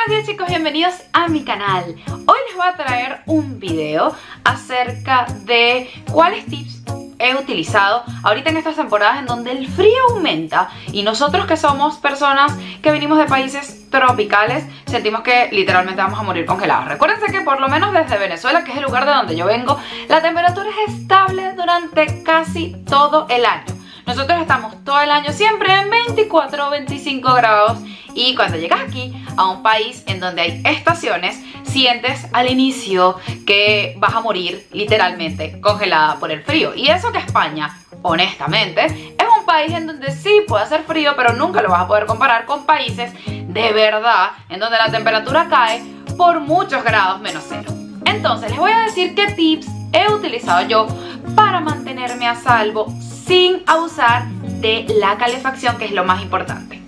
Buenos días chicos, bienvenidos a mi canal. Hoy les voy a traer un video acerca de cuáles tips he utilizado ahorita en estas temporadas en donde el frío aumenta y nosotros que somos personas que venimos de países tropicales sentimos que literalmente vamos a morir congelados. Recuérdense que por lo menos desde Venezuela, que es el lugar de donde yo vengo, la temperatura es estable durante casi todo el año. Nosotros estamos todo el año siempre en 24 o 25 grados y cuando llegas aquí a un país en donde hay estaciones, sientes al inicio que vas a morir literalmente congelada por el frío. Y eso que España, honestamente, es un país en donde sí puede hacer frío, pero nunca lo vas a poder comparar con países de verdad en donde la temperatura cae por muchos grados menos cero. Entonces les voy a decir qué tips he utilizado yo para mantenerme a salvo sin abusar de la calefacción, que es lo más importante.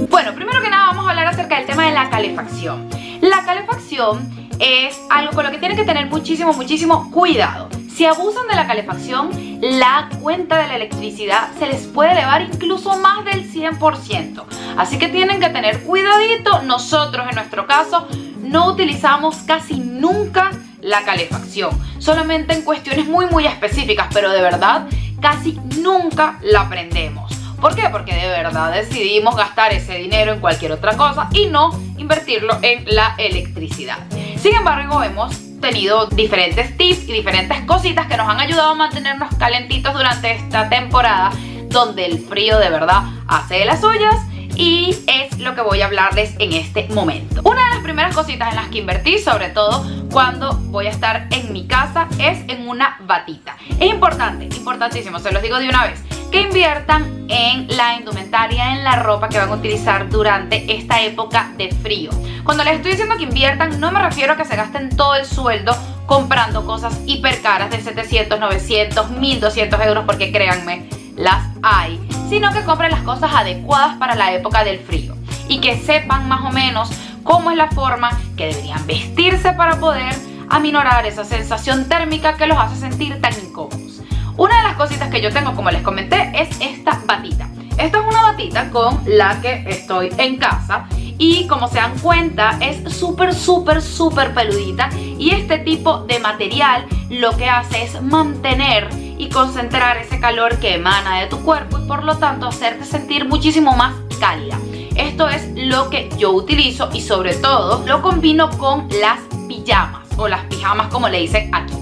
Bueno, primero que nada vamos a hablar acerca del tema de la calefacción. La calefacción es algo con lo que tienen que tener muchísimo cuidado. Si abusan de la calefacción, la cuenta de la electricidad se les puede elevar incluso más del 100%. Así que tienen que tener cuidadito. Nosotros en nuestro caso no utilizamos casi nunca la calefacción, solamente en cuestiones muy específicas, pero de verdad casi nunca la prendemos. ¿Por qué? Porque de verdad decidimos gastar ese dinero en cualquier otra cosa y no invertirlo en la electricidad. Sin embargo, hemos tenido diferentes tips y diferentes cositas que nos han ayudado a mantenernos calentitos durante esta temporada donde el frío de verdad hace de las suyas. Y es lo que voy a hablarles en este momento. Una de las primeras cositas en las que invertí, sobre todo cuando voy a estar en mi casa, es en una batita. Es importante, importantísimo, se los digo de una vez, que inviertan en la indumentaria, en la ropa que van a utilizar durante esta época de frío. Cuando les estoy diciendo que inviertan, no me refiero a que se gasten todo el sueldo comprando cosas hiper caras de 700, 900, 1200 euros, porque créanme, las hay, sino que compren las cosas adecuadas para la época del frío y que sepan más o menos cómo es la forma que deberían vestirse para poder aminorar esa sensación térmica que los hace sentir tan incómodos. Una de las cositas que yo tengo, como les comenté, es esta batita. Esta es una batita con la que estoy en casa y como se dan cuenta es súper peludita, y este tipo de material lo que hace es mantener y concentrar ese calor que emana de tu cuerpo y por lo tanto hacerte sentir muchísimo más cálida. Esto es lo que yo utilizo y sobre todo lo combino con las pijamas o las pijamas como le dicen aquí.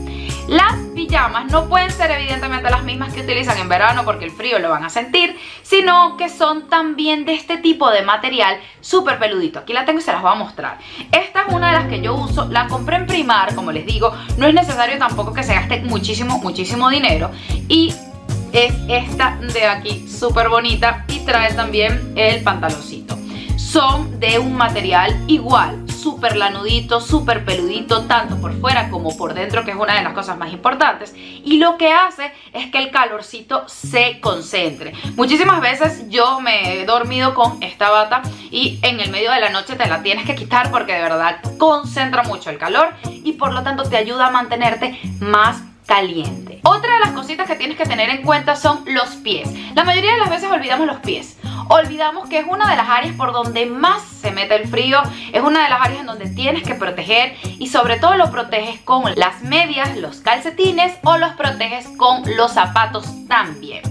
Las pijamas no pueden ser evidentemente las mismas que utilizan en verano porque el frío lo van a sentir, sino que son también de este tipo de material súper peludito. Aquí la tengo y se las voy a mostrar. Esta es una de las que yo uso, la compré en Primark, como les digo, no es necesario tampoco que se gaste muchísimo dinero. Y es esta de aquí, súper bonita, y trae también el pantaloncito. Son de un material igual, súper lanudito, súper peludito, tanto por fuera como por dentro, que es una de las cosas más importantes. Y lo que hace es que el calorcito se concentre. Muchísimas veces yo me he dormido con esta bata y en el medio de la noche te la tienes que quitar porque de verdad concentra mucho el calor y por lo tanto te ayuda a mantenerte más caliente. Otra de las cositas que tienes que tener en cuenta son los pies. La mayoría de las veces olvidamos los pies. Olvidamos que es una de las áreas por donde más se mete el frío, es una de las áreas en donde tienes que proteger y sobre todo lo proteges con las medias, los calcetines o los proteges con los zapatos también.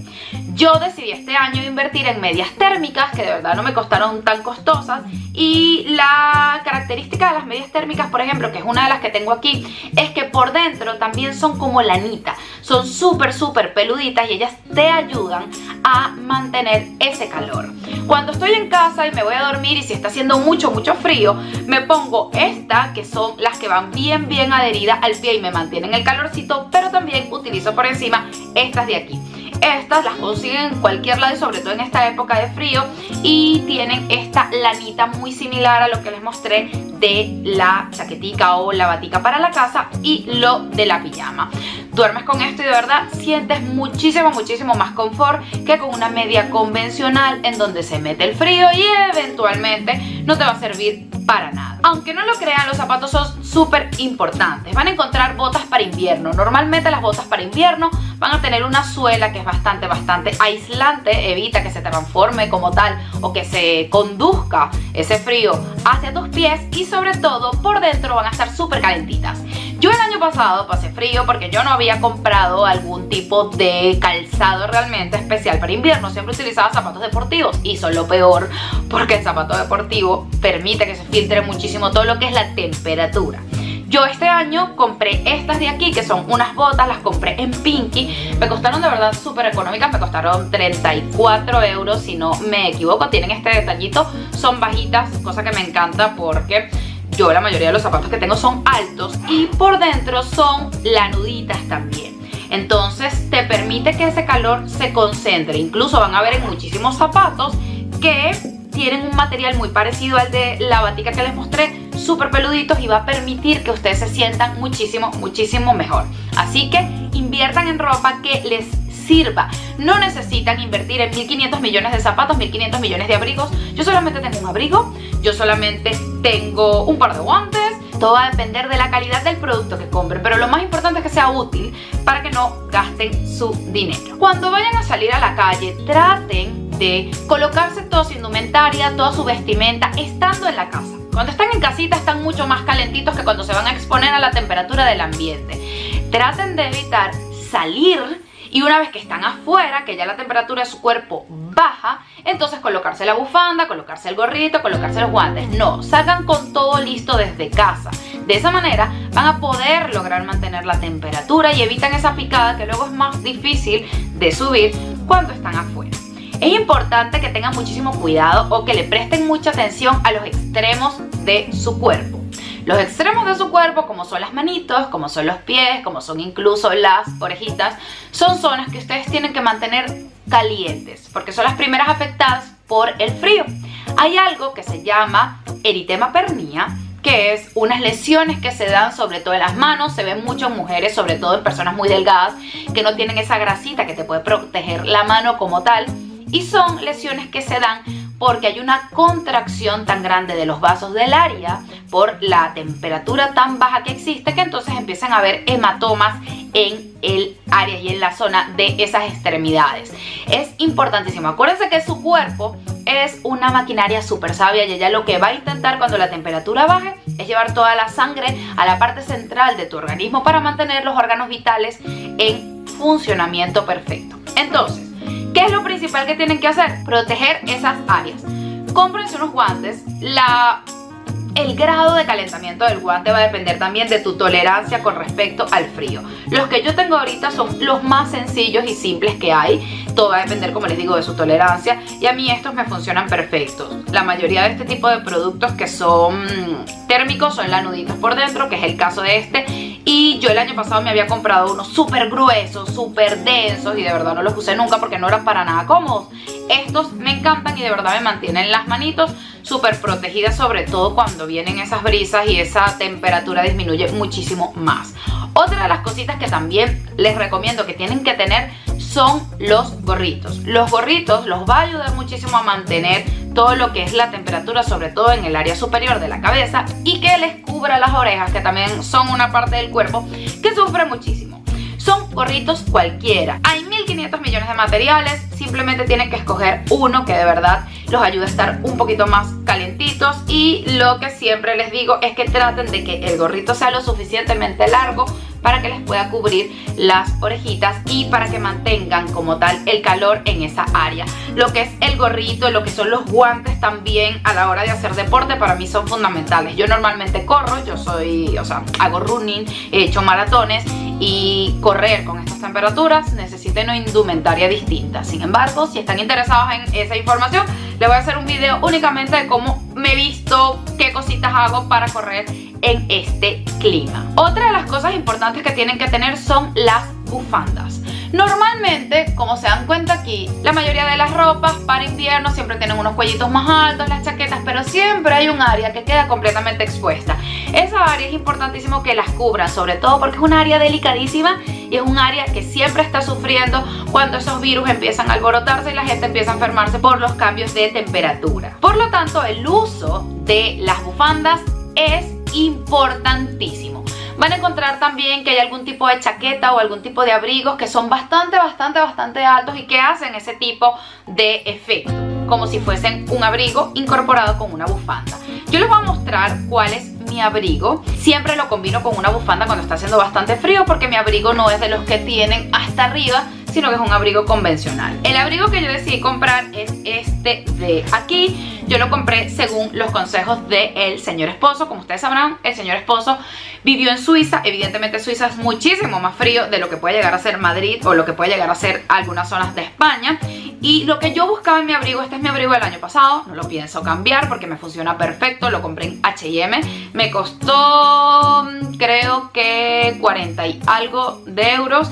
Yo decidí este año invertir en medias térmicas que de verdad no me costaron tan costosas y la característica de las medias térmicas, por ejemplo, que es una de las que tengo aquí, es que por dentro también son como lanita, son súper peluditas y ellas te ayudan a mantener ese calor. Cuando estoy en casa y me voy a dormir y si está haciendo mucho frío, me pongo esta, que son las que van bien adheridas al pie y me mantienen el calorcito, pero también utilizo por encima estas de aquí. Estas las consiguen en cualquier lado y sobre todo en esta época de frío y tienen esta lanita muy similar a lo que les mostré de la chaquetica o la batica para la casa y lo de la pijama. Duermes con esto y de verdad sientes muchísimo más confort que con una media convencional en donde se mete el frío y eventualmente no te va a servir para nada. Aunque no lo crean, los zapatos son súper importantes. Van a encontrar botas para invierno. Normalmente las botas para invierno van a tener una suela que es bastante aislante, evita que se transforme como tal o que se conduzca ese frío hacia tus pies, y sobre todo por dentro van a estar súper calentitas. Yo el año pasado pasé frío porque yo no había comprado algún tipo de calzado realmente especial para invierno. Siempre utilizaba zapatos deportivos y son lo peor, porque el zapato deportivo permite que se filtre muchísimo todo lo que es la temperatura. Yo este año compré estas de aquí, que son unas botas, las compré en Pinky. Me costaron de verdad súper económicas, me costaron 34 euros si no me equivoco. Tienen este detallito, son bajitas, cosa que me encanta porque yo la mayoría de los zapatos que tengo son altos, y por dentro son lanuditas también. Entonces te permite que ese calor se concentre. Incluso van a ver en muchísimos zapatos que tienen un material muy parecido al de la batica que les mostré, súper peluditos, y va a permitir que ustedes se sientan muchísimo mejor. Así que inviertan en ropa que les sirva. No necesitan invertir en 1.500 millones de zapatos, 1.500 millones de abrigos. Yo solamente tengo un abrigo, yo solamente tengo un par de guantes. Todo va a depender de la calidad del producto que compren, pero lo más importante es que sea útil para que no gasten su dinero. Cuando vayan a salir a la calle, traten de colocarse toda su indumentaria, toda su vestimenta estando en la casa. Cuando están en casita están mucho más calentitos que cuando se van a exponer a la temperatura del ambiente. Traten de evitar salir, y una vez que están afuera, que ya la temperatura de su cuerpo baja, entonces colocarse la bufanda, colocarse el gorrito, colocarse los guantes. No, salgan con todo listo desde casa. De esa manera van a poder lograr mantener la temperatura y evitan esa picada que luego es más difícil de subir cuando están afuera. Es importante que tengan muchísimo cuidado o que le presten mucha atención a los extremos de su cuerpo. Los extremos de su cuerpo, como son las manitos, como son los pies, como son incluso las orejitas, son zonas que ustedes tienen que mantener calientes, porque son las primeras afectadas por el frío. Hay algo que se llama eritema pernía, que es unas lesiones que se dan sobre todo en las manos. Se ven mucho en mujeres, sobre todo en personas muy delgadas, que no tienen esa grasita que te puede proteger la mano como tal. Y son lesiones que se dan porque hay una contracción tan grande de los vasos del área por la temperatura tan baja que existe, que entonces empiezan a haber hematomas en el área y en la zona de esas extremidades. Es importantísimo. Acuérdense que su cuerpo es una maquinaria súper sabia, y ella lo que va a intentar cuando la temperatura baje es llevar toda la sangre a la parte central de tu organismo para mantener los órganos vitales en funcionamiento perfecto. Entonces, ¿qué es lo principal que tienen que hacer? Proteger esas áreas. Cómprense unos guantes. El grado de calentamiento del guante va a depender también de tu tolerancia con respecto al frío. Los que yo tengo ahorita son los más sencillos y simples que hay. Todo va a depender, como les digo, de su tolerancia. Y a mí estos me funcionan perfectos. La mayoría de este tipo de productos que son térmicos son lanuditos por dentro, que es el caso de este. Y yo el año pasado me había comprado unos súper gruesos, súper densos, y de verdad no los usé nunca porque no eran para nada cómodos. Estos me encantan y de verdad me mantienen las manitos súper protegidas, sobre todo cuando vienen esas brisas y esa temperatura disminuye muchísimo más. Otra de las cositas que también les recomiendo que tienen que tener son los gorritos. Los gorritos los va a ayudar muchísimo a mantener todo lo que es la temperatura, sobre todo en el área superior de la cabeza, y que les cubra las orejas, que también son una parte del cuerpo que sufre muchísimo. Son gorritos cualquiera. Hay 1.500 millones de materiales, simplemente tienen que escoger uno que de verdad los ayude a estar un poquito más calentitos. Y lo que siempre les digo es que traten de que el gorrito sea lo suficientemente largo para que les pueda cubrir las orejitas y para que mantengan como tal el calor en esa área. Lo que es el gorrito, lo que son los guantes también a la hora de hacer deporte, para mí son fundamentales. Yo normalmente corro, hago running, he hecho maratones, y correr con estas temperaturas necesita una indumentaria distinta. Sin embargo, si están interesados en esa información, les voy a hacer un video únicamente de cómo me visto, qué cositas hago para correr en este clima. Otra de las cosas importantes que tienen que tener son las bufandas. Normalmente, como se dan cuenta aquí, la mayoría de las ropas para invierno siempre tienen unos cuellitos más altos, las chaquetas, pero siempre hay un área que queda completamente expuesta. Esa área es importantísimo que las cubran, sobre todo porque es un área delicadísima y es un área que siempre está sufriendo cuando esos virus empiezan a alborotarse y la gente empieza a enfermarse por los cambios de temperatura. Por lo tanto, el uso de las bufandas es importantísimo. Van a encontrar también que hay algún tipo de chaqueta o algún tipo de abrigos que son bastante altos y que hacen ese tipo de efecto, como si fuesen un abrigo incorporado con una bufanda. Yo les voy a mostrar cuál es mi abrigo. Siempre lo combino con una bufanda cuando está haciendo bastante frío, porque mi abrigo no es de los que tienen hasta arriba, sino que es un abrigo convencional. El abrigo que yo decidí comprar es este de aquí. Yo lo compré según los consejos del señor esposo. Como ustedes sabrán, el señor esposo vivió en Suiza. Evidentemente Suiza es muchísimo más frío de lo que puede llegar a ser Madrid o lo que puede llegar a ser algunas zonas de España. Y lo que yo buscaba en mi abrigo, este es mi abrigo del año pasado, no lo pienso cambiar porque me funciona perfecto. Lo compré en H&M, me costó creo que 40 y algo de euros.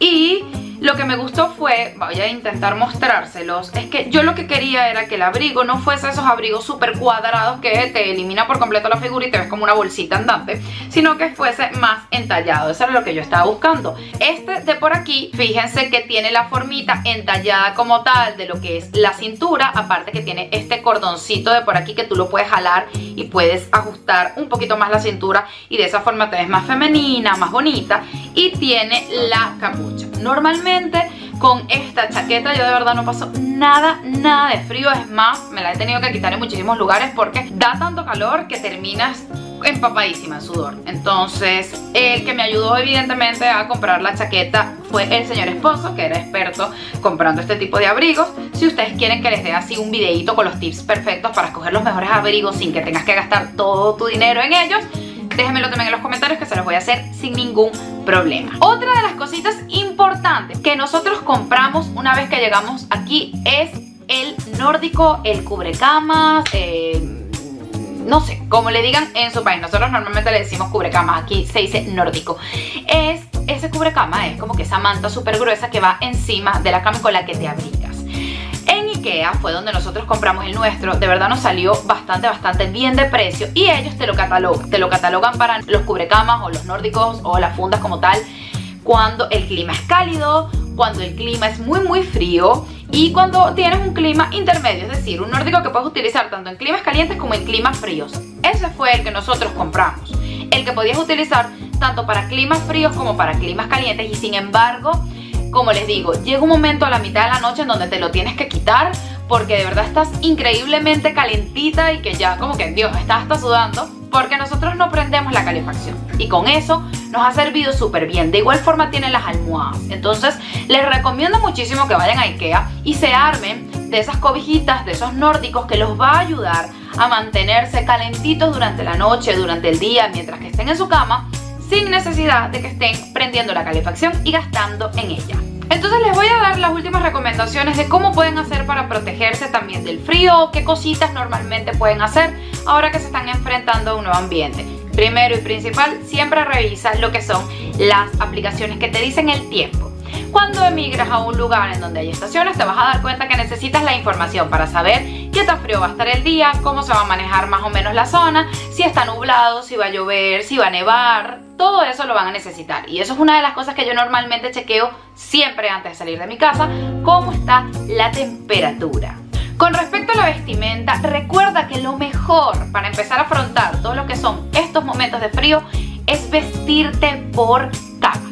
Y lo que me gustó fue, voy a intentar mostrárselos, es que yo lo que quería era que el abrigo no fuese esos abrigos súper cuadrados que te elimina por completo la figura y te ves como una bolsita andante, sino que fuese más entallado. Eso era lo que yo estaba buscando. Este de por aquí, fíjense que tiene la formita entallada como tal de lo que es la cintura, aparte que tiene este cordoncito de por aquí que tú lo puedes jalar y puedes ajustar un poquito más la cintura y de esa forma te ves más femenina, más bonita, y tiene la capucha. Normalmente con esta chaqueta yo de verdad no paso nada de frío. Es más, me la he tenido que quitar en muchísimos lugares porque da tanto calor que terminas empapadísima en sudor. Entonces el que me ayudó evidentemente a comprar la chaqueta fue el señor esposo, que era experto comprando este tipo de abrigos. Si ustedes quieren que les dé así un videito con los tips perfectos para escoger los mejores abrigos sin que tengas que gastar todo tu dinero en ellos, déjenmelo también en los comentarios que se los voy a hacer sin ningún problema. Otra de las cositas importantes que nosotros compramos una vez que llegamos aquí es el nórdico, el cubrecamas, no sé, como le digan en su país. Nosotros normalmente le decimos cubrecamas, aquí se dice nórdico. Ese cubrecama es como que esa manta súper gruesa que va encima de la cama con la que te abrigas. En Ikea fue donde nosotros compramos el nuestro. De verdad nos salió bastante bien de precio. Y ellos te lo catalogan para los cubrecamas o los nórdicos o las fundas como tal, cuando el clima es cálido, cuando el clima es muy frío y cuando tienes un clima intermedio. Es decir, un nórdico que puedes utilizar tanto en climas calientes como en climas fríos. Ese fue el que nosotros compramos, el que podías utilizar tanto para climas fríos como para climas calientes. Y sin embargo, como les digo, llega un momento a la mitad de la noche en donde te lo tienes que quitar porque de verdad estás increíblemente calentita y que ya como que, Dios, estás hasta sudando, porque nosotros no prendemos la calefacción y con eso nos ha servido súper bien. De igual forma tienen las almohadas. Entonces les recomiendo muchísimo que vayan a Ikea y se armen de esas cobijitas, de esos nórdicos, que los va a ayudar a mantenerse calentitos durante la noche, durante el día, mientras que estén en su cama, sin necesidad de que estén prendiendo la calefacción y gastando en ella. Entonces les voy a dar las últimas recomendaciones de cómo pueden hacer para protegerse también del frío, qué cositas normalmente pueden hacer ahora que se están enfrentando a un nuevo ambiente. Primero y principal, siempre revisa lo que son las aplicaciones que te dicen el tiempo. Cuando emigras a un lugar en donde hay estaciones, te vas a dar cuenta que necesitas la información para saber qué tan frío va a estar el día, cómo se va a manejar más o menos la zona, si está nublado, si va a llover, si va a nevar. Todo eso lo van a necesitar y eso es una de las cosas que yo normalmente chequeo siempre antes de salir de mi casa, cómo está la temperatura. Con respecto a la vestimenta, recuerda que lo mejor para empezar a afrontar todo lo que son estos momentos de frío es vestirte por capas.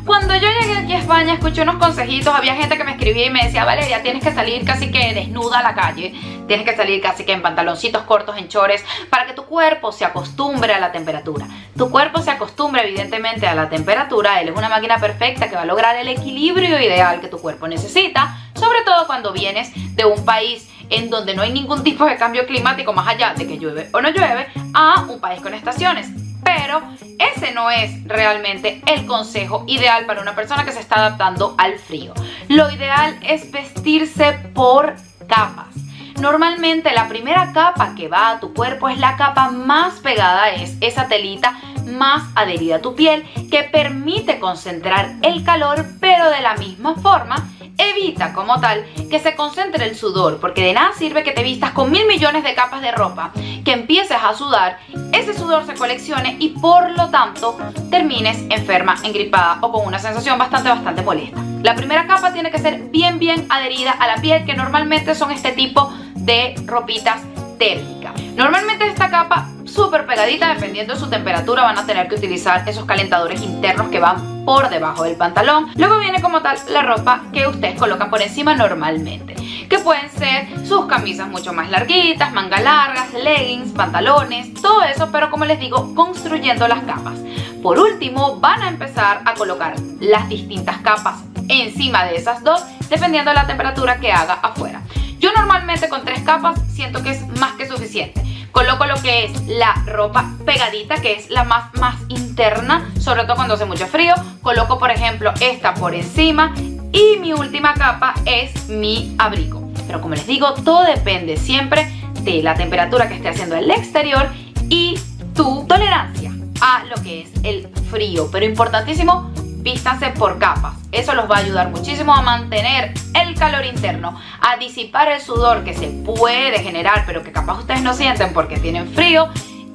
Cuando yo llegué aquí a España escuché unos consejitos, había gente que me escribía y me decía: Valeria, tienes que salir casi que desnuda a la calle, tienes que salir casi que en pantaloncitos cortos, en chores, para que tu cuerpo se acostumbre a la temperatura. Tu cuerpo se acostumbra evidentemente a la temperatura, él es una máquina perfecta que va a lograr el equilibrio ideal que tu cuerpo necesita, sobre todo cuando vienes de un país en donde no hay ningún tipo de cambio climático más allá de que llueve o no llueve, a un país con estaciones. Pero ese no es realmente el consejo ideal para una persona que se está adaptando al frío. Lo ideal es vestirse por capas. Normalmente la primera capa que va a tu cuerpo es la capa más pegada, es esa telita más adherida a tu piel, que permite concentrar el calor, pero de la misma forma evita como tal que se concentre el sudor, porque de nada sirve que te vistas con 1000 millones de capas de ropa, que empieces a sudar, ese sudor se coleccione y por lo tanto termines enferma, engripada o con una sensación bastante molesta. La primera capa tiene que ser bien adherida a la piel, que normalmente son este tipo de ropitas térmicas. Normalmente esta capa súper pegadita, dependiendo de su temperatura van a tener que utilizar esos calentadores internos que van por debajo del pantalón. Luego viene como tal la ropa que ustedes colocan por encima normalmente, que pueden ser sus camisas mucho más larguitas, manga largas, leggings, pantalones, todo eso, pero como les digo, construyendo las capas. Por último, van a empezar a colocar las distintas capas encima de esas dos, dependiendo de la temperatura que haga afuera. Yo normalmente con 3 capas siento que es más que suficiente. Coloco lo que es la ropa pegadita, que es la más interna, sobre todo cuando hace mucho frío. Coloco, por ejemplo, esta por encima y mi última capa es mi abrigo. Pero como les digo, todo depende siempre de la temperatura que esté haciendo el exterior y tu tolerancia a lo que es el frío. Pero importantísimo, vístanse por capas. Eso los va a ayudar muchísimo a mantener el calor interno, a disipar el sudor que se puede generar, pero que capaz ustedes no sienten porque tienen frío.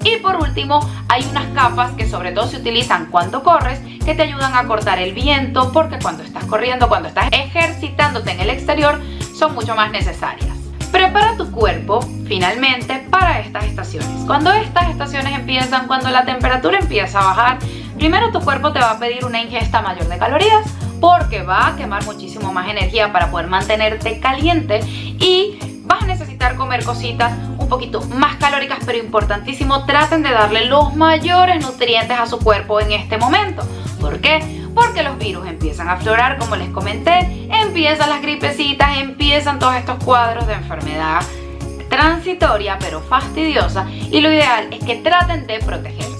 Y por último, hay unas capas que sobre todo se utilizan cuando corres, que te ayudan a cortar el viento, porque cuando estás corriendo, cuando estás ejercitándote en el exterior, son mucho más necesarias. Prepara tu cuerpo finalmente para estas estaciones. Cuando estas estaciones empiezan, cuando la temperatura empieza a bajar, primero tu cuerpo te va a pedir una ingesta mayor de calorías, porque va a quemar muchísimo más energía para poder mantenerte caliente y vas a necesitar comer cositas un poquito más calóricas, pero importantísimo, traten de darle los mayores nutrientes a su cuerpo en este momento. ¿Por qué? Porque los virus empiezan a aflorar, como les comenté, empiezan las gripecitas, empiezan todos estos cuadros de enfermedad transitoria pero fastidiosa, y lo ideal es que traten de protegerse.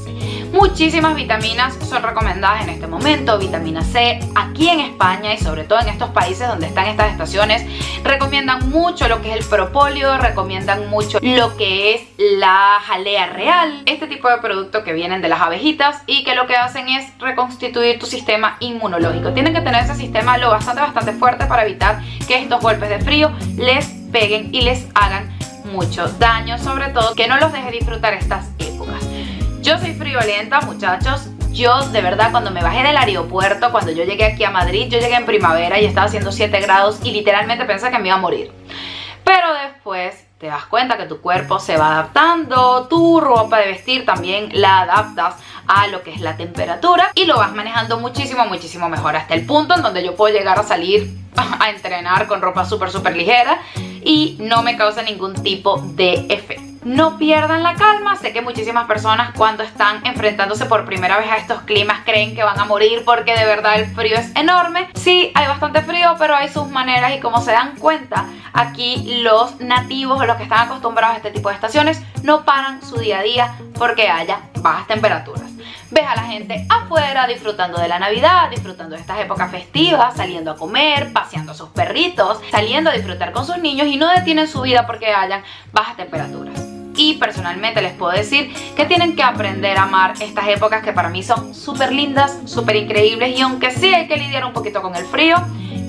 Muchísimas vitaminas son recomendadas en este momento. Vitamina C aquí en España y sobre todo en estos países donde están estas estaciones recomiendan mucho lo que es el propóleo, recomiendan mucho lo que es la jalea real, este tipo de productos que vienen de las abejitas y que lo que hacen es reconstituir tu sistema inmunológico. Tienen que tener ese sistema lo bastante fuerte para evitar que estos golpes de frío les peguen y les hagan mucho daño, sobre todo que no los deje disfrutar estas épocas. Yo soy friolenta, muchachos. Yo de verdad, cuando me bajé del aeropuerto, cuando yo llegué aquí a Madrid, yo llegué en primavera y estaba haciendo 7 grados y literalmente pensé que me iba a morir. Pero después te das cuenta que tu cuerpo se va adaptando, tu ropa de vestir también la adaptas a lo que es la temperatura y lo vas manejando muchísimo mejor, hasta el punto en donde yo puedo llegar a salir a entrenar con ropa súper ligera y no me causa ningún tipo de efecto. No pierdan la calma. Sé que muchísimas personas cuando están enfrentándose por primera vez a estos climas creen que van a morir porque de verdad el frío es enorme. Sí, hay bastante frío, pero hay sus maneras y como se dan cuenta, aquí los nativos o los que están acostumbrados a este tipo de estaciones no paran su día a día porque haya bajas temperaturas. Ves a la gente afuera disfrutando de la Navidad, disfrutando de estas épocas festivas, saliendo a comer, paseando a sus perritos, saliendo a disfrutar con sus niños y no detienen su vida porque hayan bajas temperaturas. Y personalmente les puedo decir que tienen que aprender a amar estas épocas que para mí son súper lindas, súper increíbles, y aunque sí hay que lidiar un poquito con el frío,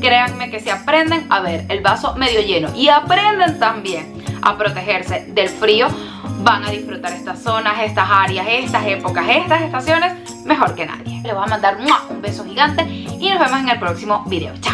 créanme que si aprenden a ver el vaso medio lleno y aprenden también a protegerse del frío, van a disfrutar estas zonas, estas áreas, estas épocas, estas estaciones mejor que nadie. Les voy a mandar un beso gigante y nos vemos en el próximo video. Chao.